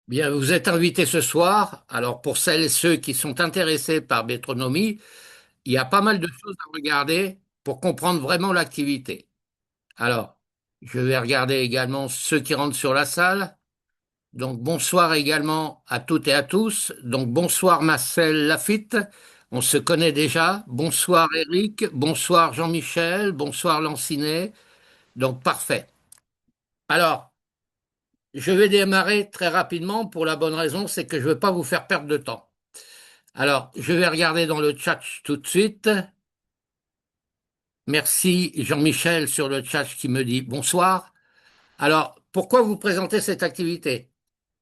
Bien, vous êtes invité ce soir. Alors, pour celles et ceux qui sont intéressés par Métronomie, il y a pas mal de choses à regarder pour comprendre vraiment l'activité. Alors, je vais regarder également ceux qui rentrent sur la salle. Donc, bonsoir également à toutes et à tous. Donc, bonsoir Marcel Lafitte. On se connaît déjà. Bonsoir Eric. Bonsoir Jean-Michel. Bonsoir Lancinet. Donc, parfait. Alors, je vais démarrer très rapidement pour la bonne raison, c'est que je ne veux pas vous faire perdre de temps. Alors, je vais regarder dans le chat tout de suite. Merci Jean-Michel sur le chat qui me dit bonsoir. Alors, pourquoi vous présentez cette activité?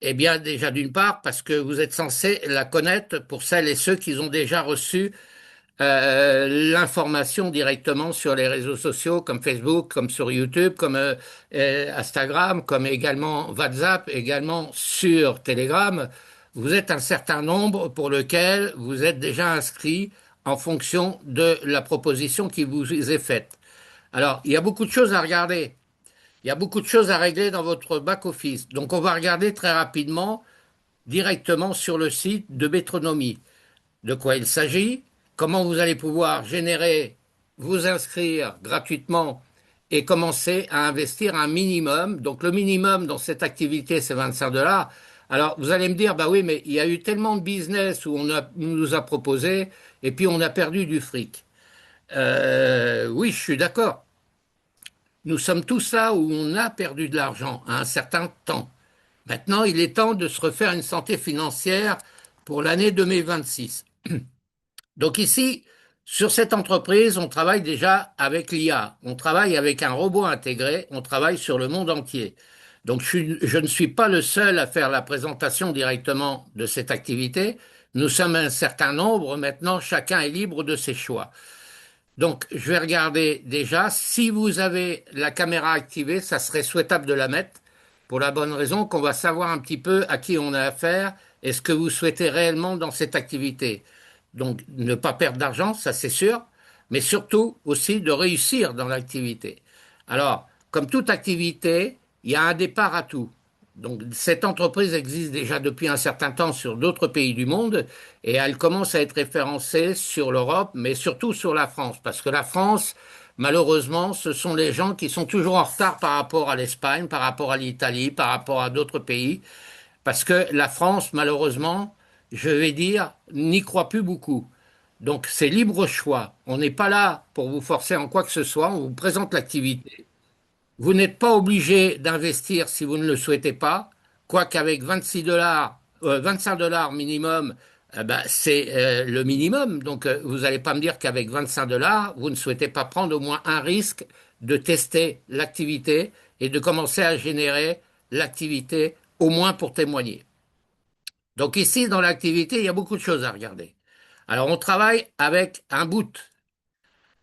Eh bien, déjà d'une part, parce que vous êtes censé la connaître pour celles et ceux qui ont déjà reçu l'information directement sur les réseaux sociaux comme Facebook, comme sur YouTube, comme Instagram, comme également WhatsApp, également sur Telegram. Vous êtes un certain nombre pour lequel vous êtes déjà inscrit en fonction de la proposition qui vous est faite. Alors, il y a beaucoup de choses à regarder. Il y a beaucoup de choses à régler dans votre back-office. Donc, on va regarder très rapidement directement sur le site de Métronomie de quoi il s'agit, comment vous allez pouvoir générer, vous inscrire gratuitement et commencer à investir un minimum. Donc le minimum dans cette activité, c'est 25 dollars. Alors vous allez me dire, bah oui, mais il y a eu tellement de business où on nous a proposé et puis on a perdu du fric. Oui, je suis d'accord. Nous sommes tous là où on a perdu de l'argent à un certain temps. Maintenant, il est temps de se refaire une santé financière pour l'année 2026. Donc ici, sur cette entreprise, on travaille déjà avec l'IA, on travaille avec un robot intégré, on travaille sur le monde entier. Donc je ne suis pas le seul à faire la présentation directement de cette activité. Nous sommes un certain nombre, maintenant chacun est libre de ses choix. Donc je vais regarder déjà, si vous avez la caméra activée, ça serait souhaitable de la mettre, pour la bonne raison qu'on va savoir un petit peu à qui on a affaire et ce que vous souhaitez réellement dans cette activité. Donc, ne pas perdre d'argent, ça c'est sûr, mais surtout aussi de réussir dans l'activité. Alors, comme toute activité, il y a un départ à tout. Donc, cette entreprise existe déjà depuis un certain temps sur d'autres pays du monde et elle commence à être référencée sur l'Europe, mais surtout sur la France. Parce que la France, malheureusement, ce sont les gens qui sont toujours en retard par rapport à l'Espagne, par rapport à l'Italie, par rapport à d'autres pays. Parce que la France, malheureusement, je vais dire, n'y croit plus beaucoup. Donc c'est libre choix. On n'est pas là pour vous forcer en quoi que ce soit. On vous présente l'activité. Vous n'êtes pas obligé d'investir si vous ne le souhaitez pas. Quoiqu'avec 26 dollars, 25 dollars minimum, ben, c'est le minimum. Donc vous n'allez pas me dire qu'avec 25 dollars, vous ne souhaitez pas prendre au moins un risque de tester l'activité et de commencer à générer l'activité au moins pour témoigner. Donc ici, dans l'activité, il y a beaucoup de choses à regarder. Alors, on travaille avec un boot.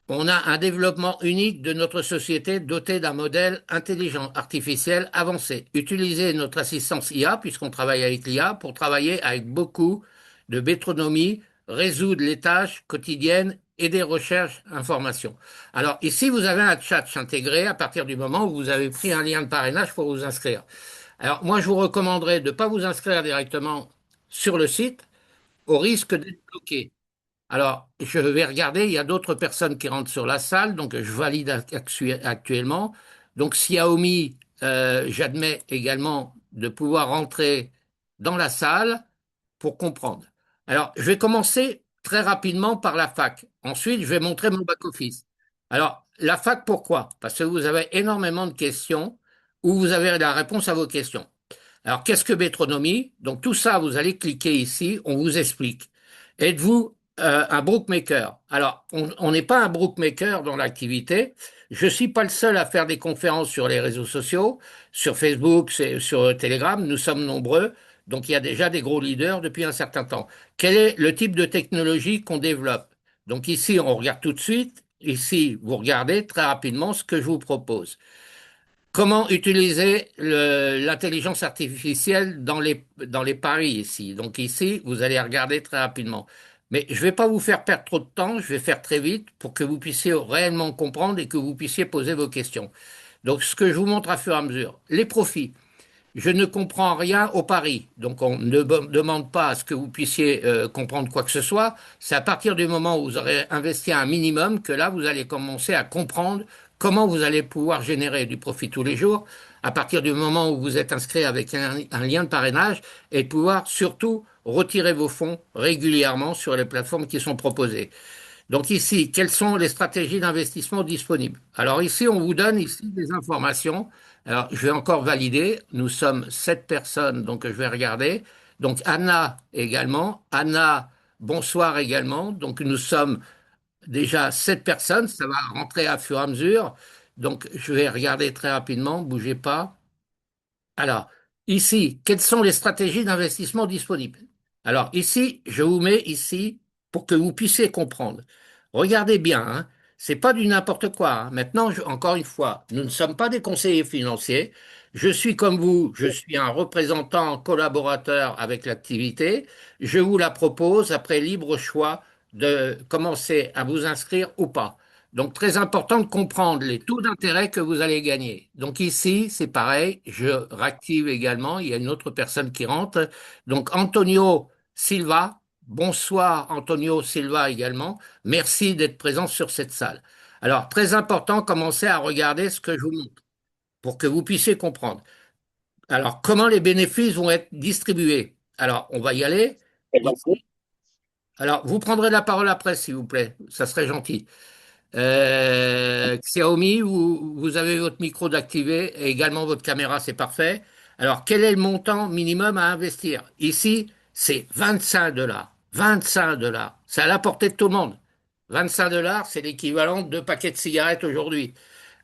On a un développement unique de notre société doté d'un modèle intelligent artificiel avancé. Utiliser notre assistance IA, puisqu'on travaille avec l'IA, pour travailler avec beaucoup de métronomie, résoudre les tâches quotidiennes et des recherches informations. Alors ici, vous avez un chat intégré à partir du moment où vous avez pris un lien de parrainage pour vous inscrire. Alors moi, je vous recommanderais de ne pas vous inscrire directement sur le site au risque d'être bloqué. Alors, je vais regarder, il y a d'autres personnes qui rentrent sur la salle, donc je valide actuellement. Donc Xiaomi, j'admets également de pouvoir rentrer dans la salle pour comprendre. Alors, je vais commencer très rapidement par la fac. Ensuite, je vais montrer mon back-office. Alors, la fac, pourquoi? Parce que vous avez énormément de questions où vous avez la réponse à vos questions. Alors, qu'est-ce que Métronomie? Donc, tout ça, vous allez cliquer ici, on vous explique. Êtes-vous un bookmaker? Alors, on n'est pas un bookmaker dans l'activité. Je ne suis pas le seul à faire des conférences sur les réseaux sociaux, sur Facebook, sur Telegram. Nous sommes nombreux. Donc, il y a déjà des gros leaders depuis un certain temps. Quel est le type de technologie qu'on développe? Donc, ici, on regarde tout de suite. Ici, vous regardez très rapidement ce que je vous propose. Comment utiliser l'intelligence artificielle dans les paris ici? Donc ici, vous allez regarder très rapidement. Mais je ne vais pas vous faire perdre trop de temps, je vais faire très vite pour que vous puissiez réellement comprendre et que vous puissiez poser vos questions. Donc ce que je vous montre à fur et à mesure, les profits. je ne comprends rien au pari. Donc, on ne demande pas à ce que vous puissiez comprendre quoi que ce soit. C'est à partir du moment où vous aurez investi un minimum que là, vous allez commencer à comprendre comment vous allez pouvoir générer du profit tous les jours. À partir du moment où vous êtes inscrit avec un lien de parrainage et de pouvoir surtout retirer vos fonds régulièrement sur les plateformes qui sont proposées. Donc ici, quelles sont les stratégies d'investissement disponibles? Alors ici, on vous donne ici des informations. Alors je vais encore valider. Nous sommes 7 personnes, donc je vais regarder. Donc Anna également. Anna, bonsoir également. Donc nous sommes déjà 7 personnes. Ça va rentrer à fur et à mesure. Donc je vais regarder très rapidement. Bougez pas. Alors, ici, quelles sont les stratégies d'investissement disponibles? Alors, ici, je vous mets ici pour que vous puissiez comprendre. Regardez bien, hein, c'est pas du n'importe quoi, hein. Maintenant, encore une fois, nous ne sommes pas des conseillers financiers. Je suis comme vous, je suis un représentant collaborateur avec l'activité. Je vous la propose après libre choix de commencer à vous inscrire ou pas. Donc, très important de comprendre les taux d'intérêt que vous allez gagner. Donc, ici, c'est pareil, je réactive également, il y a une autre personne qui rentre. Donc, Antonio Silva, bonsoir Antonio Silva également. Merci d'être présent sur cette salle. Alors, très important, commencez à regarder ce que je vous montre pour que vous puissiez comprendre. Alors, comment les bénéfices vont être distribués? Alors, on va y aller. Ici. Alors, vous prendrez la parole après, s'il vous plaît. Ça serait gentil. Xiaomi, vous avez votre micro d'activer et également votre caméra, c'est parfait. Alors, quel est le montant minimum à investir? Ici, c'est 25 dollars. 25 dollars. C'est à la portée de tout le monde. 25 dollars, c'est l'équivalent de 2 paquets de cigarettes aujourd'hui.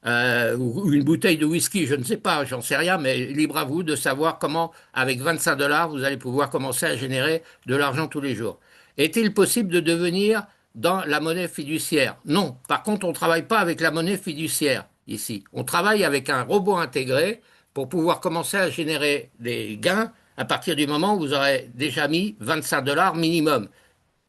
Ou une bouteille de whisky, je ne sais pas, j'en sais rien, mais libre à vous de savoir comment, avec 25 dollars, vous allez pouvoir commencer à générer de l'argent tous les jours. Est-il possible de devenir dans la monnaie fiduciaire? Non. Par contre, on ne travaille pas avec la monnaie fiduciaire ici. On travaille avec un robot intégré pour pouvoir commencer à générer des gains à partir du moment où vous aurez déjà mis 25 dollars minimum.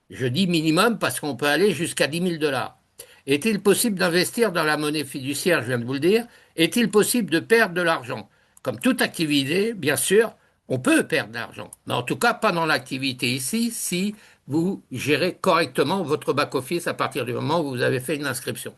Je dis minimum parce qu'on peut aller jusqu'à 10 000 dollars. Est-il possible d'investir dans la monnaie fiduciaire? Je viens de vous le dire. Est-il possible de perdre de l'argent? Comme toute activité, bien sûr, on peut perdre de l'argent. Mais en tout cas, pas dans l'activité ici, si vous gérez correctement votre back-office à partir du moment où vous avez fait une inscription.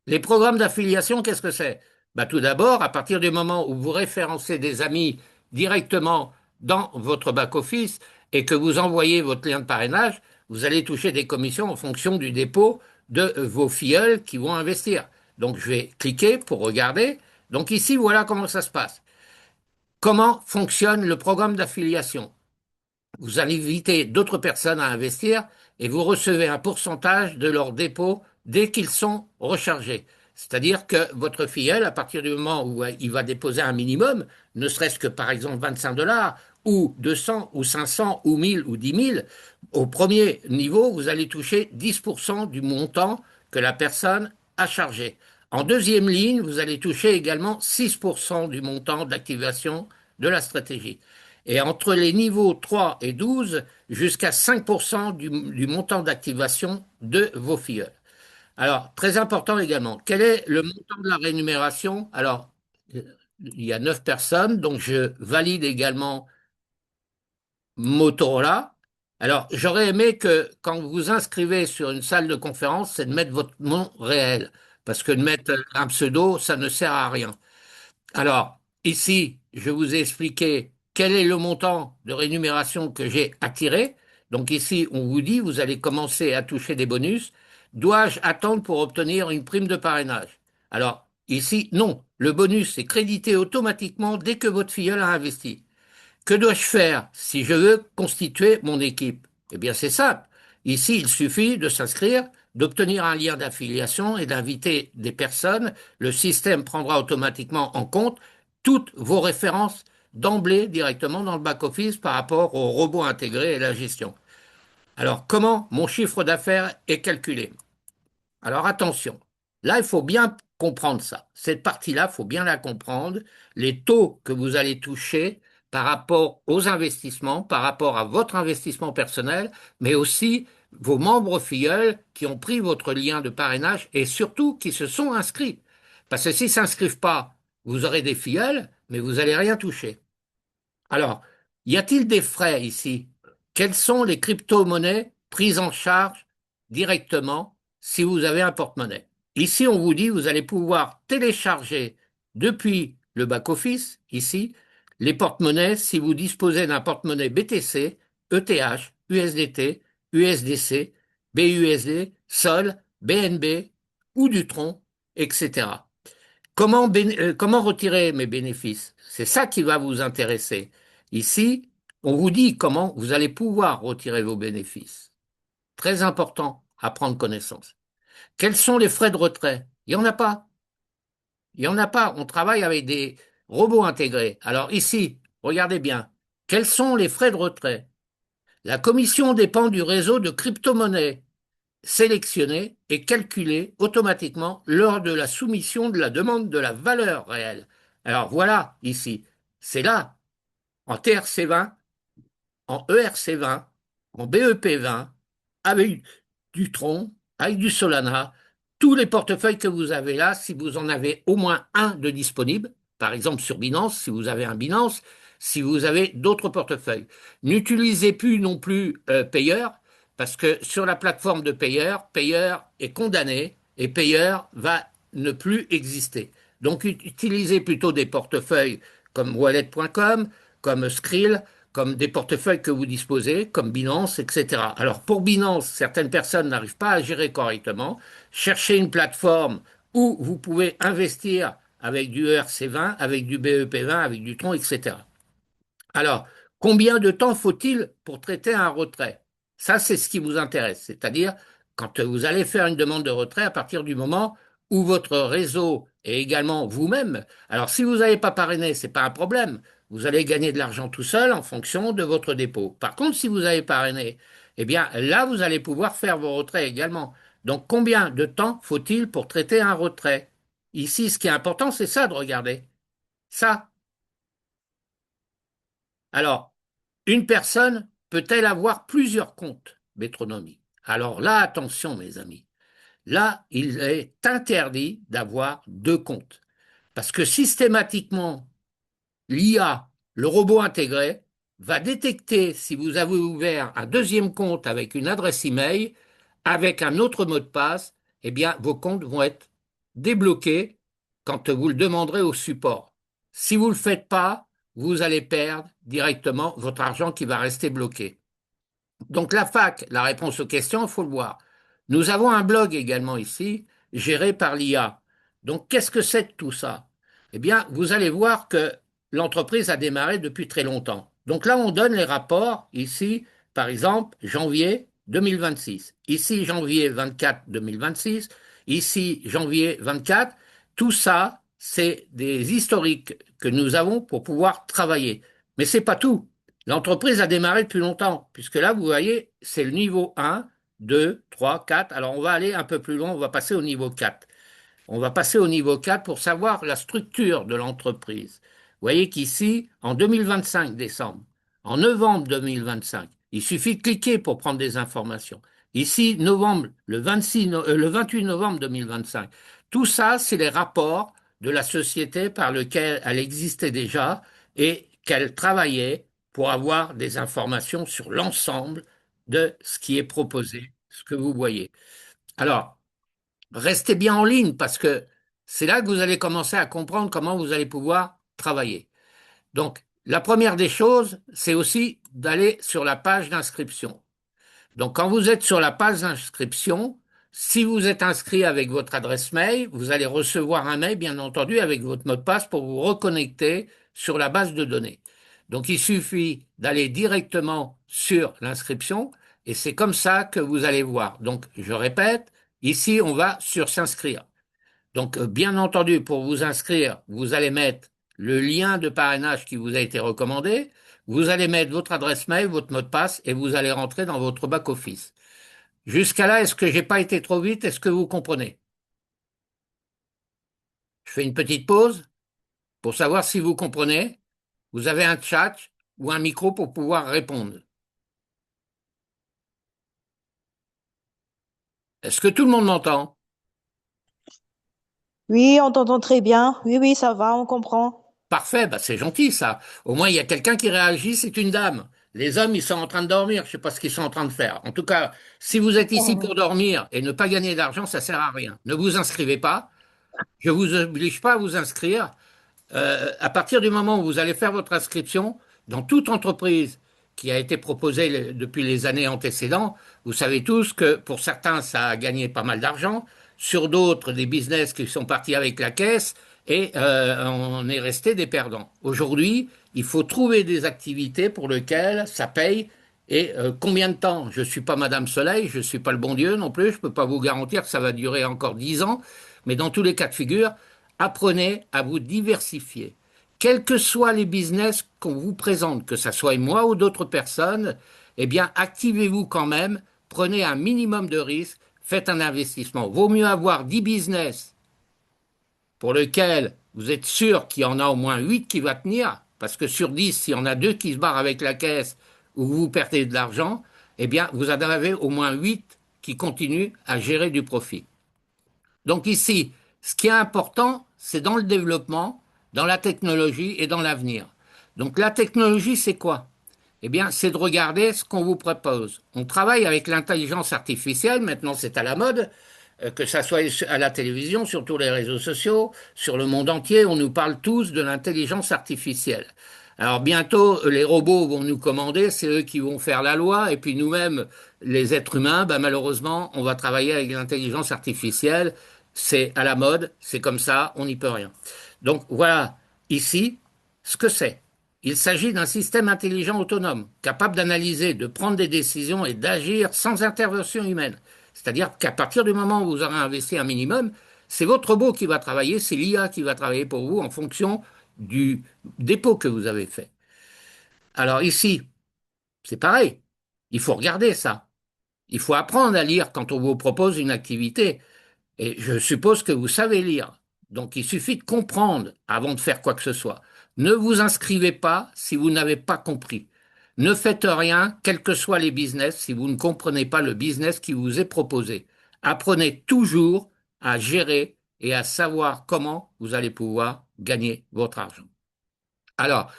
Les programmes d'affiliation, qu'est-ce que c'est? Bah, tout d'abord, à partir du moment où vous référencez des amis directement dans votre back-office et que vous envoyez votre lien de parrainage, vous allez toucher des commissions en fonction du dépôt de vos filleuls qui vont investir. Donc, je vais cliquer pour regarder. Donc, ici, voilà comment ça se passe. Comment fonctionne le programme d'affiliation? Vous invitez d'autres personnes à investir et vous recevez un pourcentage de leurs dépôts dès qu'ils sont rechargés. C'est-à-dire que votre filleul, à partir du moment où il va déposer un minimum, ne serait-ce que par exemple 25 dollars ou 200 ou 500 ou 1000 ou 10 000, au premier niveau, vous allez toucher 10% du montant que la personne a chargé. En deuxième ligne, vous allez toucher également 6% du montant d'activation de la stratégie. Et entre les niveaux 3 et 12, jusqu'à 5% du montant d'activation de vos filleuls. Alors, très important également, quel est le montant de la rémunération? Alors, il y a 9 personnes, donc je valide également Motorola. Alors, j'aurais aimé que quand vous vous inscrivez sur une salle de conférence, c'est de mettre votre nom réel, parce que de mettre un pseudo, ça ne sert à rien. Alors, ici, je vous ai expliqué quel est le montant de rémunération que j'ai attiré. Donc ici, on vous dit, vous allez commencer à toucher des bonus. Dois-je attendre pour obtenir une prime de parrainage? Alors, ici, non. Le bonus est crédité automatiquement dès que votre filleul a investi. Que dois-je faire si je veux constituer mon équipe? Eh bien, c'est simple. Ici, il suffit de s'inscrire, d'obtenir un lien d'affiliation et d'inviter des personnes. Le système prendra automatiquement en compte toutes vos références d'emblée directement dans le back-office par rapport au robot intégré et la gestion. Alors, comment mon chiffre d'affaires est calculé? Alors attention, là, il faut bien comprendre ça. Cette partie-là, il faut bien la comprendre. Les taux que vous allez toucher par rapport aux investissements, par rapport à votre investissement personnel, mais aussi vos membres filleuls qui ont pris votre lien de parrainage et surtout qui se sont inscrits. Parce que s'ils ne s'inscrivent pas, vous aurez des filleuls, mais vous n'allez rien toucher. Alors, y a-t-il des frais ici? Quelles sont les crypto-monnaies prises en charge directement si vous avez un porte-monnaie? Ici, on vous dit, vous allez pouvoir télécharger depuis le back-office, ici, les porte-monnaies si vous disposez d'un porte-monnaie BTC, ETH, USDT, USDC, BUSD, SOL, BNB ou du Tron, etc. Comment retirer mes bénéfices? C'est ça qui va vous intéresser. Ici, on vous dit comment vous allez pouvoir retirer vos bénéfices. Très important à prendre connaissance. Quels sont les frais de retrait? Il n'y en a pas. Il n'y en a pas. On travaille avec des robots intégrés. Alors ici, regardez bien. Quels sont les frais de retrait? La commission dépend du réseau de crypto-monnaies sélectionné et calculé automatiquement lors de la soumission de la demande de la valeur réelle. Alors voilà, ici, c'est là, en TRC20, en ERC20, en BEP20, avec du Tron, avec du Solana, tous les portefeuilles que vous avez là, si vous en avez au moins un de disponible, par exemple sur Binance, si vous avez un Binance, si vous avez d'autres portefeuilles. N'utilisez plus non plus Payer, parce que sur la plateforme de Payer, Payer est condamné et Payer va ne plus exister. Donc utilisez plutôt des portefeuilles comme wallet.com, comme Skrill, comme des portefeuilles que vous disposez, comme Binance, etc. Alors pour Binance, certaines personnes n'arrivent pas à gérer correctement. Cherchez une plateforme où vous pouvez investir avec du ERC20, avec du BEP20, avec du Tron, etc. Alors, combien de temps faut-il pour traiter un retrait? Ça, c'est ce qui vous intéresse. C'est-à-dire, quand vous allez faire une demande de retrait, à partir du moment où votre réseau et également vous-même, alors si vous n'avez pas parrainé, ce n'est pas un problème. Vous allez gagner de l'argent tout seul en fonction de votre dépôt. Par contre, si vous avez parrainé, eh bien là, vous allez pouvoir faire vos retraits également. Donc, combien de temps faut-il pour traiter un retrait? Ici, ce qui est important, c'est ça de regarder. Ça. Alors, une personne peut-elle avoir plusieurs comptes métronomie? Alors là, attention, mes amis. Là, il est interdit d'avoir deux comptes. Parce que systématiquement, l'IA, le robot intégré, va détecter si vous avez ouvert un deuxième compte avec une adresse email, avec un autre mot de passe, eh bien, vos comptes vont être débloqués quand vous le demanderez au support. Si vous ne le faites pas, vous allez perdre directement votre argent qui va rester bloqué. Donc la fac, la réponse aux questions, il faut le voir. Nous avons un blog également ici, géré par l'IA. Donc qu'est-ce que c'est que tout ça? Eh bien, vous allez voir que l'entreprise a démarré depuis très longtemps. Donc là, on donne les rapports, ici, par exemple, janvier 2026. Ici, janvier 24 2026. Ici, janvier 24. Tout ça, c'est des historiques que nous avons pour pouvoir travailler. Mais c'est pas tout. L'entreprise a démarré depuis longtemps, puisque là, vous voyez, c'est le niveau 1, 2, 3, 4. Alors, on va aller un peu plus loin, on va passer au niveau 4. On va passer au niveau 4 pour savoir la structure de l'entreprise. Vous voyez qu'ici, en 2025, décembre, en novembre 2025, il suffit de cliquer pour prendre des informations. Ici, novembre, le 28 novembre 2025. Tout ça, c'est les rapports de la société par lequel elle existait déjà et qu'elle travaillait pour avoir des informations sur l'ensemble de ce qui est proposé, ce que vous voyez. Alors, restez bien en ligne parce que c'est là que vous allez commencer à comprendre comment vous allez pouvoir travailler. Donc, la première des choses, c'est aussi d'aller sur la page d'inscription. Donc, quand vous êtes sur la page d'inscription, si vous êtes inscrit avec votre adresse mail, vous allez recevoir un mail, bien entendu, avec votre mot de passe pour vous reconnecter sur la base de données. Donc, il suffit d'aller directement sur l'inscription et c'est comme ça que vous allez voir. Donc, je répète, ici, on va sur s'inscrire. Donc, bien entendu, pour vous inscrire, vous allez mettre le lien de parrainage qui vous a été recommandé. Vous allez mettre votre adresse mail, votre mot de passe et vous allez rentrer dans votre back-office. Jusqu'à là, est-ce que j'ai pas été trop vite? Est-ce que vous comprenez? Je fais une petite pause pour savoir si vous comprenez. Vous avez un chat ou un micro pour pouvoir répondre. Est-ce que tout le monde m'entend? Oui, on t'entend très bien. Oui, oui, ça va, on comprend. Parfait, bah c'est gentil ça. Au moins, il y a quelqu'un qui réagit, c'est une dame. Les hommes, ils sont en train de dormir, je sais pas ce qu'ils sont en train de faire. En tout cas, si vous êtes ici pour dormir et ne pas gagner d'argent, ça sert à rien. Ne vous inscrivez pas. Je vous oblige pas à vous inscrire. À partir du moment où vous allez faire votre inscription, dans toute entreprise qui a été proposée depuis les années antécédentes, vous savez tous que pour certains, ça a gagné pas mal d'argent, sur d'autres, des business qui sont partis avec la caisse, et on est resté des perdants. Aujourd'hui, il faut trouver des activités pour lesquelles ça paye. Et combien de temps? Je ne suis pas Madame Soleil, je ne suis pas le bon Dieu non plus, je ne peux pas vous garantir que ça va durer encore 10 ans, mais dans tous les cas de figure, apprenez à vous diversifier. Quels que soient les business qu'on vous présente, que ce soit moi ou d'autres personnes, eh bien, activez-vous quand même, prenez un minimum de risques, faites un investissement. Vaut mieux avoir 10 business pour lesquels vous êtes sûr qu'il y en a au moins 8 qui va tenir, parce que sur 10, s'il y en a 2 qui se barrent avec la caisse ou vous perdez de l'argent, eh bien, vous en avez au moins 8 qui continuent à gérer du profit. Donc ici, ce qui est important, c'est dans le développement, dans la technologie et dans l'avenir. Donc la technologie, c'est quoi? Eh bien, c'est de regarder ce qu'on vous propose. On travaille avec l'intelligence artificielle, maintenant c'est à la mode, que ça soit à la télévision, sur tous les réseaux sociaux, sur le monde entier, on nous parle tous de l'intelligence artificielle. Alors bientôt, les robots vont nous commander, c'est eux qui vont faire la loi, et puis nous-mêmes, les êtres humains, ben malheureusement, on va travailler avec l'intelligence artificielle. C'est à la mode, c'est comme ça, on n'y peut rien. Donc voilà, ici, ce que c'est. Il s'agit d'un système intelligent autonome, capable d'analyser, de prendre des décisions et d'agir sans intervention humaine. C'est-à-dire qu'à partir du moment où vous aurez investi un minimum, c'est votre robot qui va travailler, c'est l'IA qui va travailler pour vous en fonction du dépôt que vous avez fait. Alors ici, c'est pareil. Il faut regarder ça. Il faut apprendre à lire quand on vous propose une activité. Et je suppose que vous savez lire. Donc il suffit de comprendre avant de faire quoi que ce soit. Ne vous inscrivez pas si vous n'avez pas compris. Ne faites rien, quels que soient les business, si vous ne comprenez pas le business qui vous est proposé. Apprenez toujours à gérer et à savoir comment vous allez pouvoir gagner votre argent. Alors,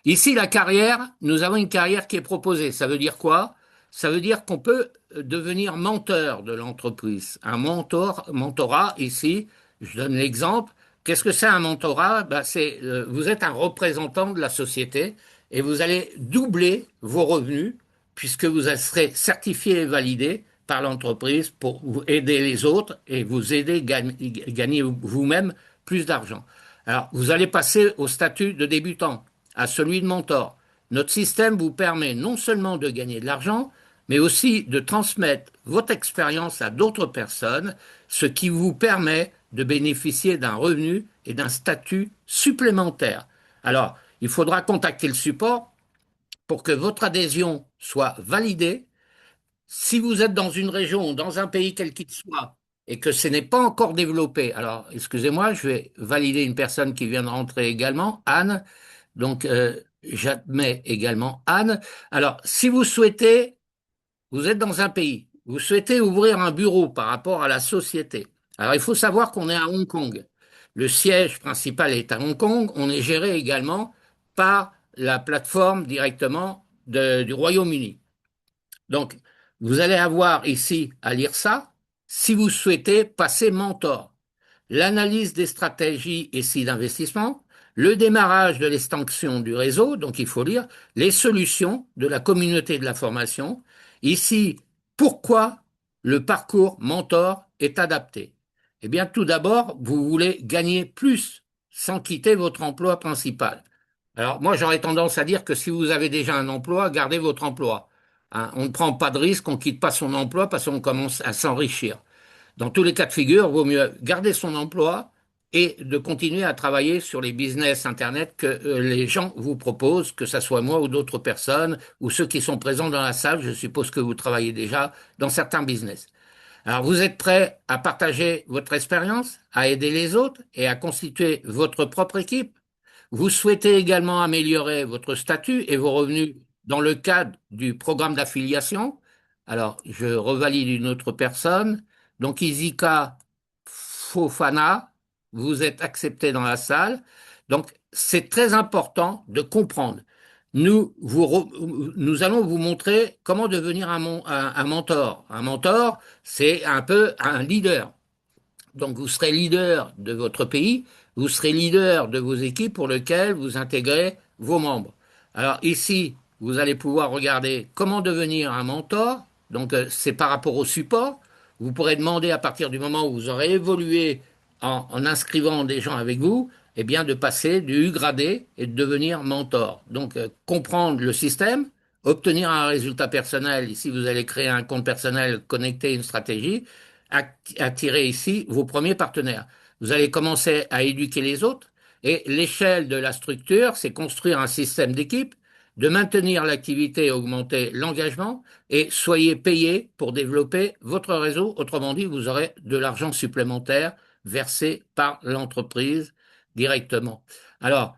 ici, la carrière, nous avons une carrière qui est proposée. Ça veut dire quoi? Ça veut dire qu'on peut devenir menteur de l'entreprise. Un mentorat, ici, je donne l'exemple. Qu'est-ce que c'est un mentorat? Ben, vous êtes un représentant de la société et vous allez doubler vos revenus puisque vous serez certifié et validé par l'entreprise pour vous aider les autres et vous aider à gagner vous-même plus d'argent. Alors, vous allez passer au statut de débutant, à celui de mentor. Notre système vous permet non seulement de gagner de l'argent, mais aussi de transmettre votre expérience à d'autres personnes, ce qui vous permet de bénéficier d'un revenu et d'un statut supplémentaire. Alors, il faudra contacter le support pour que votre adhésion soit validée. Si vous êtes dans une région ou dans un pays quel qu'il soit et que ce n'est pas encore développé, alors excusez-moi, je vais valider une personne qui vient de rentrer également, Anne. Donc j'admets également Anne. Alors si vous souhaitez, vous êtes dans un pays, vous souhaitez ouvrir un bureau par rapport à la société. Alors il faut savoir qu'on est à Hong Kong. Le siège principal est à Hong Kong. On est géré également par la plateforme directement du Royaume-Uni. Donc, vous allez avoir ici à lire ça si vous souhaitez passer mentor. L'analyse des stratégies ici d'investissement, le démarrage de l'extension du réseau, donc il faut lire, les solutions de la communauté de la formation. Ici, pourquoi le parcours mentor est adapté? Eh bien, tout d'abord, vous voulez gagner plus sans quitter votre emploi principal. Alors, moi, j'aurais tendance à dire que si vous avez déjà un emploi, gardez votre emploi. Hein, on ne prend pas de risque, on ne quitte pas son emploi parce qu'on commence à s'enrichir. Dans tous les cas de figure, il vaut mieux garder son emploi et de continuer à travailler sur les business Internet que les gens vous proposent, que ce soit moi ou d'autres personnes, ou ceux qui sont présents dans la salle. Je suppose que vous travaillez déjà dans certains business. Alors, vous êtes prêt à partager votre expérience, à aider les autres et à constituer votre propre équipe? Vous souhaitez également améliorer votre statut et vos revenus dans le cadre du programme d'affiliation. Alors, je revalide une autre personne. Donc, Izika Fofana, vous êtes accepté dans la salle. Donc, c'est très important de comprendre. Nous allons vous montrer comment devenir un mentor. Un mentor, c'est un peu un leader. Donc, vous serez leader de votre pays, vous serez leader de vos équipes pour lesquelles vous intégrez vos membres. Alors, ici, vous allez pouvoir regarder comment devenir un mentor. Donc, c'est par rapport au support. Vous pourrez demander à partir du moment où vous aurez évolué en inscrivant des gens avec vous, eh bien, de passer du U gradé et de devenir mentor. Donc, comprendre le système, obtenir un résultat personnel. Ici, vous allez créer un compte personnel, connecter une stratégie, attirer ici vos premiers partenaires. Vous allez commencer à éduquer les autres et l'échelle de la structure, c'est construire un système d'équipe, de maintenir l'activité et augmenter l'engagement et soyez payé pour développer votre réseau. Autrement dit, vous aurez de l'argent supplémentaire versé par l'entreprise directement. Alors,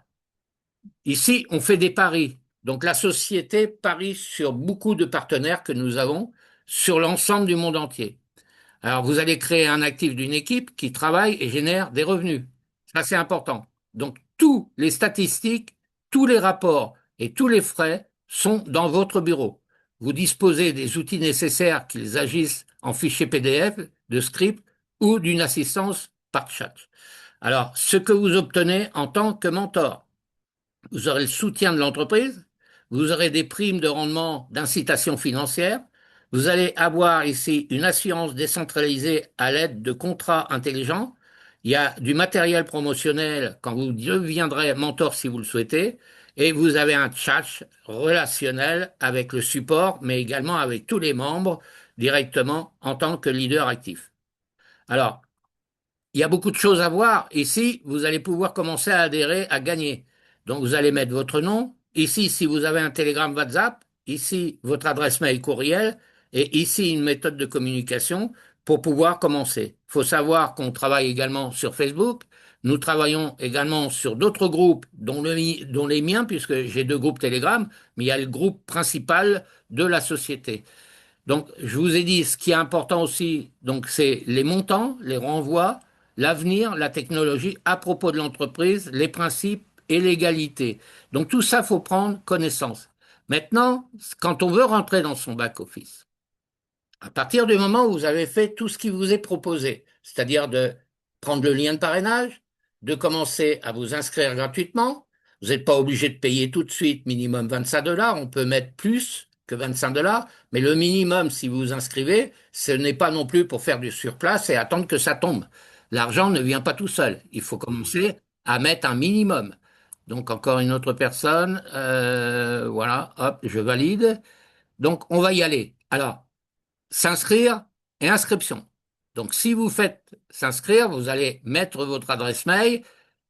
ici, on fait des paris. Donc, la société parie sur beaucoup de partenaires que nous avons sur l'ensemble du monde entier. Alors, vous allez créer un actif d'une équipe qui travaille et génère des revenus. Ça, c'est important. Donc, tous les statistiques, tous les rapports et tous les frais sont dans votre bureau. Vous disposez des outils nécessaires qu'ils agissent en fichier PDF, de script ou d'une assistance par chat. Alors, ce que vous obtenez en tant que mentor, vous aurez le soutien de l'entreprise, vous aurez des primes de rendement d'incitation financière, vous allez avoir ici une assurance décentralisée à l'aide de contrats intelligents, il y a du matériel promotionnel quand vous deviendrez mentor si vous le souhaitez, et vous avez un chat relationnel avec le support, mais également avec tous les membres directement en tant que leader actif. Alors, il y a beaucoup de choses à voir. Ici, vous allez pouvoir commencer à adhérer, à gagner. Donc, vous allez mettre votre nom. Ici, si vous avez un Telegram WhatsApp, ici, votre adresse mail courriel, et ici, une méthode de communication pour pouvoir commencer. Il faut savoir qu'on travaille également sur Facebook. Nous travaillons également sur d'autres groupes, dont les miens, puisque j'ai deux groupes Telegram, mais il y a le groupe principal de la société. Donc, je vous ai dit, ce qui est important aussi, donc, c'est les montants, les renvois, l'avenir, la technologie à propos de l'entreprise, les principes et l'égalité. Donc, tout ça, faut prendre connaissance. Maintenant, quand on veut rentrer dans son back-office, à partir du moment où vous avez fait tout ce qui vous est proposé, c'est-à-dire de prendre le lien de parrainage, de commencer à vous inscrire gratuitement, vous n'êtes pas obligé de payer tout de suite minimum 25 dollars, on peut mettre plus que 25 dollars, mais le minimum, si vous vous inscrivez, ce n'est pas non plus pour faire du surplace et attendre que ça tombe. L'argent ne vient pas tout seul. Il faut commencer à mettre un minimum. Donc encore une autre personne, voilà, hop, je valide. Donc on va y aller. Alors, s'inscrire et inscription. Donc, si vous faites s'inscrire, vous allez mettre votre adresse mail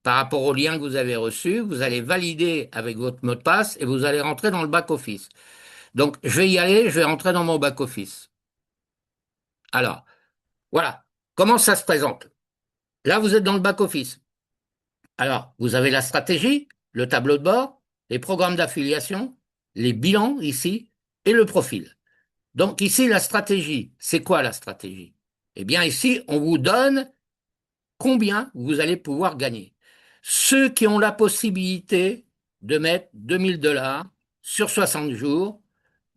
par rapport au lien que vous avez reçu, vous allez valider avec votre mot de passe et vous allez rentrer dans le back-office. Donc, je vais y aller, je vais rentrer dans mon back-office. Alors, voilà. Comment ça se présente? Là, vous êtes dans le back-office. Alors, vous avez la stratégie, le tableau de bord, les programmes d'affiliation, les bilans ici et le profil. Donc ici, la stratégie, c'est quoi la stratégie? Eh bien ici, on vous donne combien vous allez pouvoir gagner. Ceux qui ont la possibilité de mettre 2000 dollars sur 60 jours,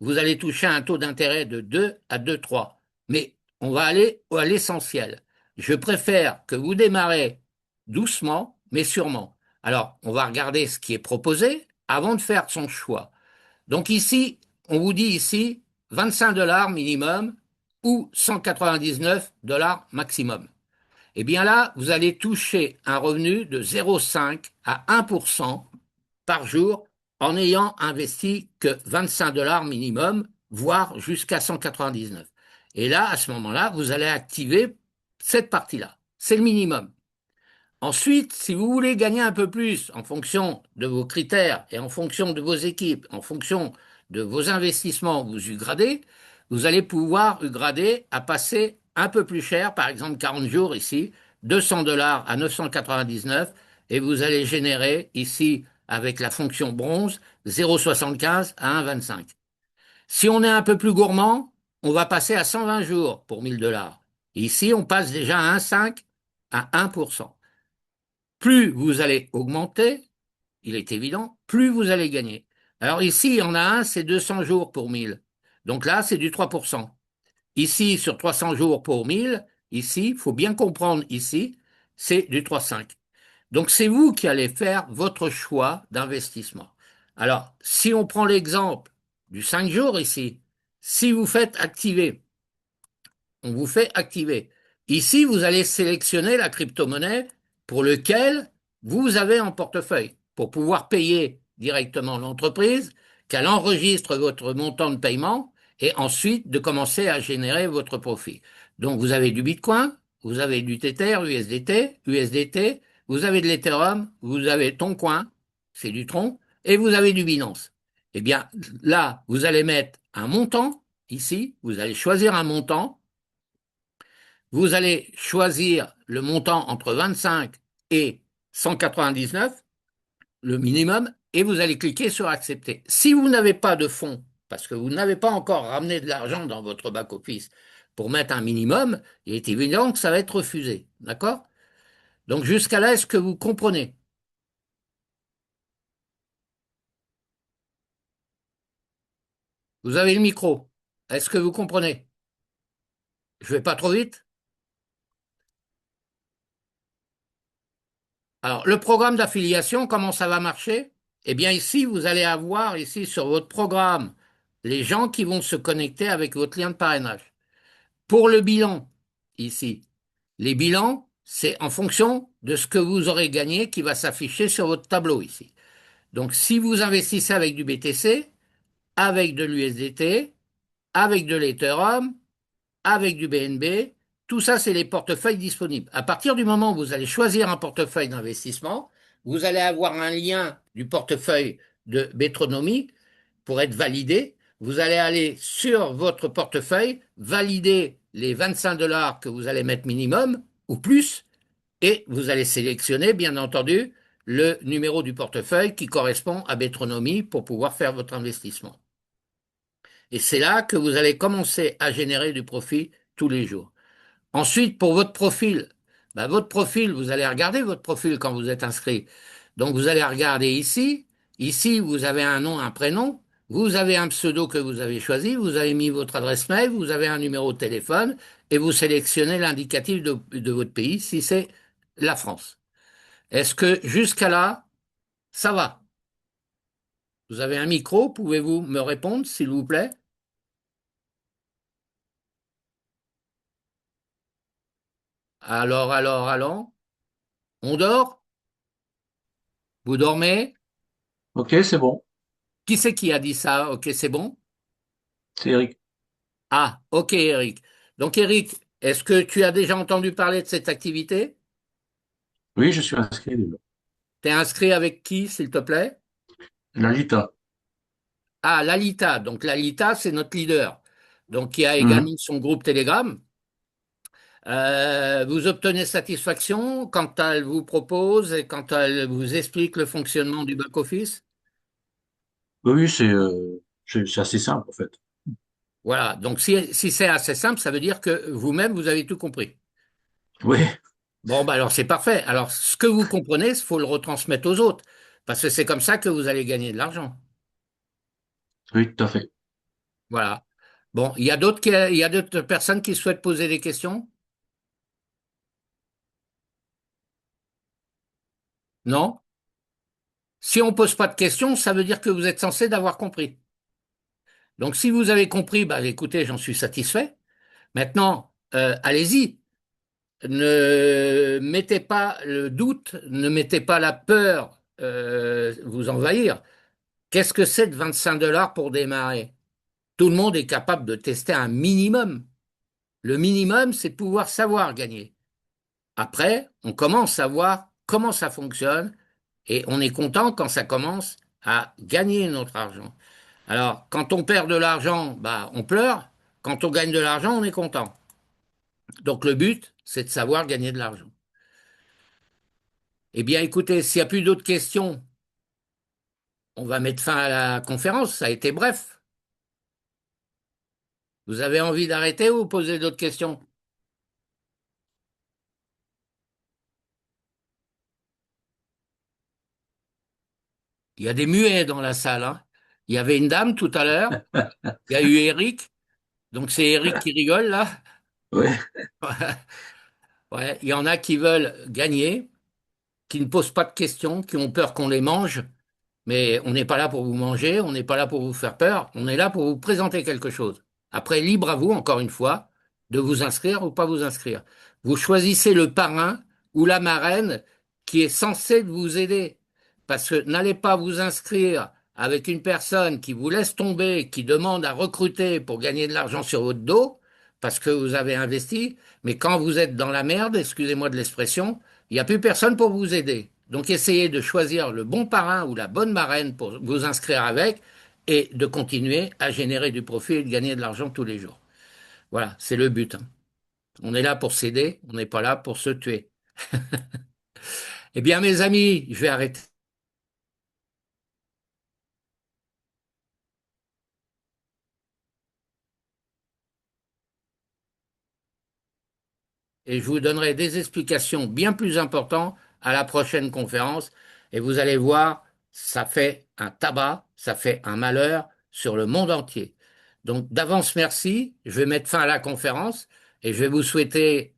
vous allez toucher un taux d'intérêt de 2 à 2,3. Mais on va aller à l'essentiel. Je préfère que vous démarrez doucement, mais sûrement. Alors, on va regarder ce qui est proposé avant de faire son choix. Donc ici, on vous dit ici 25 dollars minimum ou 199 dollars maximum. Eh bien là, vous allez toucher un revenu de 0,5 à 1% par jour en ayant investi que 25 dollars minimum, voire jusqu'à 199. Et là, à ce moment-là, vous allez activer cette partie-là. C'est le minimum. Ensuite, si vous voulez gagner un peu plus en fonction de vos critères et en fonction de vos équipes, en fonction de vos investissements, vous upgradez, vous allez pouvoir upgrader à passer un peu plus cher, par exemple 40 jours ici, 200 dollars à 999 et vous allez générer ici avec la fonction bronze 0,75 à 1,25. Si on est un peu plus gourmand, on va passer à 120 jours pour 1000 dollars. Ici, on passe déjà à 1,5 à 1%. plus vous allez augmenter, il est évident, plus vous allez gagner. Alors ici, il y en a un, c'est 200 jours pour 1000. Donc là, c'est du 3%. Ici, sur 300 jours pour 1000, ici, il faut bien comprendre ici, c'est du 3,5. Donc c'est vous qui allez faire votre choix d'investissement. Alors, si on prend l'exemple du 5 jours ici, si vous faites activer, on vous fait activer. Ici, vous allez sélectionner la crypto-monnaie pour lequel vous avez en portefeuille pour pouvoir payer directement l'entreprise, qu'elle enregistre votre montant de paiement et ensuite de commencer à générer votre profit. Donc, vous avez du Bitcoin, vous avez du Tether, USDT, vous avez de l'Ethereum, vous avez Toncoin, c'est du Tron, et vous avez du Binance. Eh bien, là, vous allez mettre un montant ici, vous allez choisir un montant. Vous allez choisir le montant entre 25 et 199, le minimum, et vous allez cliquer sur accepter. Si vous n'avez pas de fonds, parce que vous n'avez pas encore ramené de l'argent dans votre back-office pour mettre un minimum, il est évident que ça va être refusé. D'accord? Donc jusqu'à là, est-ce que vous comprenez? Vous avez le micro. Est-ce que vous comprenez? Je vais pas trop vite? Alors, le programme d'affiliation, comment ça va marcher? Eh bien, ici, vous allez avoir, ici, sur votre programme, les gens qui vont se connecter avec votre lien de parrainage. Pour le bilan, ici, les bilans, c'est en fonction de ce que vous aurez gagné qui va s'afficher sur votre tableau ici. Donc, si vous investissez avec du BTC, avec de l'USDT, avec de l'Ethereum, avec du BNB. Tout ça, c'est les portefeuilles disponibles. À partir du moment où vous allez choisir un portefeuille d'investissement, vous allez avoir un lien du portefeuille de Metronomy pour être validé. Vous allez aller sur votre portefeuille, valider les 25 dollars que vous allez mettre minimum ou plus, et vous allez sélectionner, bien entendu, le numéro du portefeuille qui correspond à Metronomy pour pouvoir faire votre investissement. Et c'est là que vous allez commencer à générer du profit tous les jours. Ensuite, pour votre profil, bah, votre profil, vous allez regarder votre profil quand vous êtes inscrit. Donc, vous allez regarder ici. Ici, vous avez un nom, un prénom. Vous avez un pseudo que vous avez choisi. Vous avez mis votre adresse mail. Vous avez un numéro de téléphone. Et vous sélectionnez l'indicatif de votre pays, si c'est la France. Est-ce que jusqu'à là, ça va? Vous avez un micro. Pouvez-vous me répondre, s'il vous plaît? Alors. On dort? Vous dormez? Ok, c'est bon. Qui c'est qui a dit ça? Ok, c'est bon. C'est Eric. Ah, ok, Eric. Donc, Eric, est-ce que tu as déjà entendu parler de cette activité? Oui, je suis inscrit déjà. T'es inscrit avec qui, s'il te plaît? Lalita. Ah, Lalita. Donc, Lalita, c'est notre leader. Donc, qui a Mhm. également son groupe Telegram. Vous obtenez satisfaction quand elle vous propose et quand elle vous explique le fonctionnement du back-office? Oui, oui, c'est assez simple en fait. Voilà. Donc, si c'est assez simple, ça veut dire que vous-même, vous avez tout compris. Oui, Bon, bah alors c'est parfait. Alors, ce que vous comprenez, il faut le retransmettre aux autres, parce que c'est comme ça que vous allez gagner de l'argent. oui, tout à fait. Voilà. Bon, il y a d'autres personnes qui souhaitent poser des questions? Non? Si on ne pose pas de questions, ça veut dire que vous êtes censé d'avoir compris. Donc, si vous avez compris, bah écoutez, j'en suis satisfait. Maintenant, allez-y. Ne mettez pas le doute, ne mettez pas la peur vous envahir. Qu'est-ce que c'est de 25 dollars pour démarrer? Tout le monde est capable de tester un minimum. Le minimum, c'est de pouvoir savoir gagner. Après, on commence à voir comment ça fonctionne et on est content quand ça commence à gagner notre argent. Alors, quand on perd de l'argent, bah, on pleure. Quand on gagne de l'argent, on est content. Donc, le but, c'est de savoir gagner de l'argent. Eh bien, écoutez, s'il n'y a plus d'autres questions, on va mettre fin à la conférence. Ça a été bref. Vous avez envie d'arrêter ou poser d'autres questions? Il y a des muets dans la salle, hein. Il y avait une dame tout à l'heure. Il y a eu Eric. Donc c'est Eric qui rigole là. Ouais. Ouais, il y en a qui veulent gagner, qui ne posent pas de questions, qui ont peur qu'on les mange. Mais on n'est pas là pour vous manger, on n'est pas là pour vous faire peur, on est là pour vous présenter quelque chose. Après, libre à vous, encore une fois, de vous inscrire ou pas vous inscrire. Vous choisissez le parrain ou la marraine qui est censé vous aider. Parce que n'allez pas vous inscrire avec une personne qui vous laisse tomber, qui demande à recruter pour gagner de l'argent sur votre dos, parce que vous avez investi, mais quand vous êtes dans la merde, excusez-moi de l'expression, il n'y a plus personne pour vous aider. Donc essayez de choisir le bon parrain ou la bonne marraine pour vous inscrire avec et de continuer à générer du profit et de gagner de l'argent tous les jours. Voilà, c'est le but, hein. On est là pour s'aider, on n'est pas là pour se tuer. Eh bien, mes amis, je vais arrêter. Et je vous donnerai des explications bien plus importantes à la prochaine conférence. Et vous allez voir, ça fait un tabac, ça fait un malheur sur le monde entier. Donc d'avance, merci. Je vais mettre fin à la conférence et je vais vous souhaiter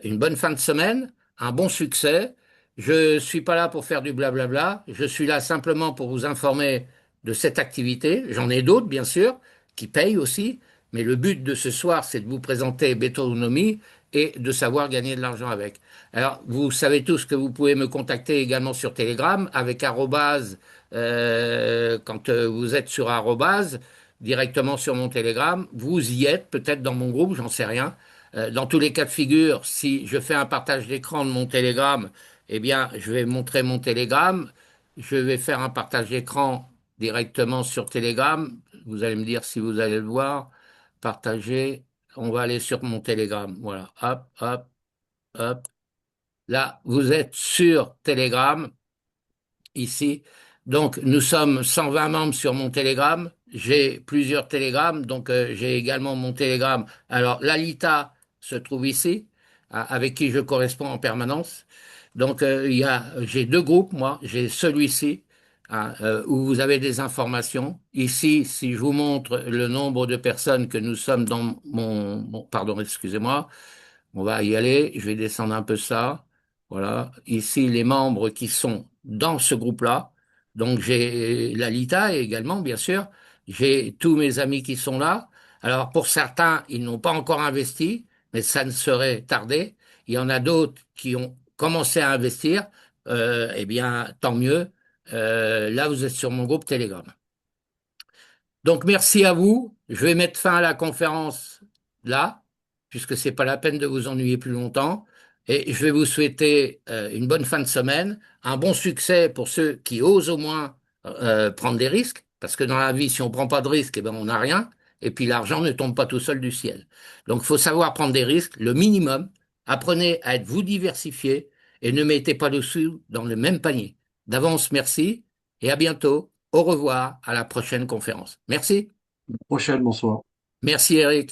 une bonne fin de semaine, un bon succès. Je ne suis pas là pour faire du blablabla. Je suis là simplement pour vous informer de cette activité. J'en ai d'autres, bien sûr, qui payent aussi. Mais le but de ce soir, c'est de vous présenter Bétonomie et de savoir gagner de l'argent avec. Alors, vous savez tous que vous pouvez me contacter également sur Telegram avec arrobase, quand vous êtes sur arrobase, directement sur mon Telegram. Vous y êtes, peut-être dans mon groupe, j'en sais rien. Dans tous les cas de figure, si je fais un partage d'écran de mon Telegram, eh bien, je vais montrer mon Telegram. Je vais faire un partage d'écran directement sur Telegram. Vous allez me dire si vous allez le voir. Partager. On va aller sur mon Telegram. Voilà. Hop, hop, hop. Là, vous êtes sur Telegram, ici. Donc, nous sommes 120 membres sur mon Telegram. J'ai plusieurs Telegrams, donc j'ai également mon Telegram. Alors, Lalita se trouve ici, avec qui je corresponds en permanence. Donc, j'ai deux groupes, moi. J'ai celui-ci, hein, où vous avez des informations. Ici, si je vous montre le nombre de personnes que nous sommes dans pardon, excusez-moi. On va y aller. Je vais descendre un peu ça. Voilà. Ici, les membres qui sont dans ce groupe-là. Donc, j'ai Lalita également, bien sûr. J'ai tous mes amis qui sont là. Alors, pour certains, ils n'ont pas encore investi, mais ça ne serait tardé. Il y en a d'autres qui ont commencé à investir. Eh bien, tant mieux. Là, vous êtes sur mon groupe Telegram. Donc merci à vous. Je vais mettre fin à la conférence là, puisque c'est pas la peine de vous ennuyer plus longtemps. Et je vais vous souhaiter une bonne fin de semaine, un bon succès pour ceux qui osent au moins prendre des risques, parce que dans la vie, si on prend pas de risques, eh ben on n'a rien. Et puis l'argent ne tombe pas tout seul du ciel. Donc il faut savoir prendre des risques, le minimum. Apprenez à être vous diversifié et ne mettez pas le sou dans le même panier. D'avance, merci et à bientôt. Au revoir, à la prochaine conférence. Merci. Prochaine, bonsoir. Merci Eric.